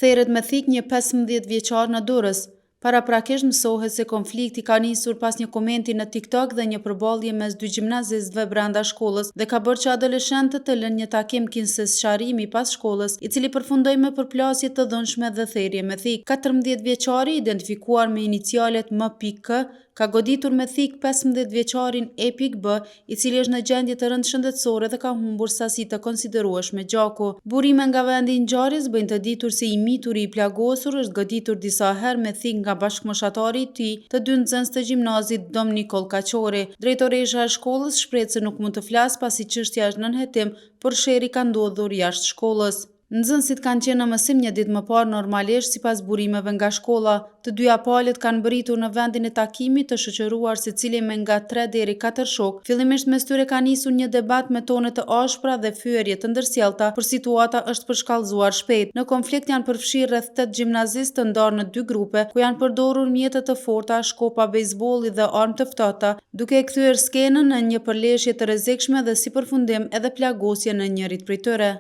Theret me thik një 15 vjeçar në Durrës. Paraprakisht mësohet se konflikti ka nisur pas një komenti në TikTok dhe një përballje mes dy gjimnazistëve brenda shkollës dhe ka bërë që adoleshentët të lënë një takim kinsesharimi pas shkollës, i cili përfundoi me përplasje të dhunshme dhe therrje me thik. 14 vjeçari, identifikuar me inicialet M.K, ka goditur me thik 15 vjeçarin E.B, i cili është në gjendje të rëndë shëndetësore dhe ka humbur sasi të konsiderueshme gjaku. Burime nga vendi i ngjarjes bëjnë të ditur se i mituri i plagosur është goditur disa herë me thik nga bashkëmoshatari i tij, të dy nxënës të gjimnazit Dom Nikol Kaçori. Drejtoresha e shkollës shpreh se nuk mund të flasë pasi çështja është nën hetim, por sherri ka ndodhur jashtë shkollës. Nxënësit kanë qenë në mësim një ditë më parë normalisht sipas burimeve nga shkolla. Të dyja palët kanë mbërritur në vendin e takimit të shoqëruar secili me nga 3 deri 4 shok. Fillimisht mes tyre ka nisur një debat me tone të ashpra dhe fyerje të ndërsjellta, por situata është përshkallëzuar shpejt. Në konflikt janë përfshirë rreth 8 gjimnazistë të ndarë në 2 grupe, ku janë përdorur mjete të forta, shkopa bejsbolli dhe armë të ftohta, duke e kthyer skenën në një përleshje të rrezikshme dhe si përfundim edhe plagosje në njërit prej tyre.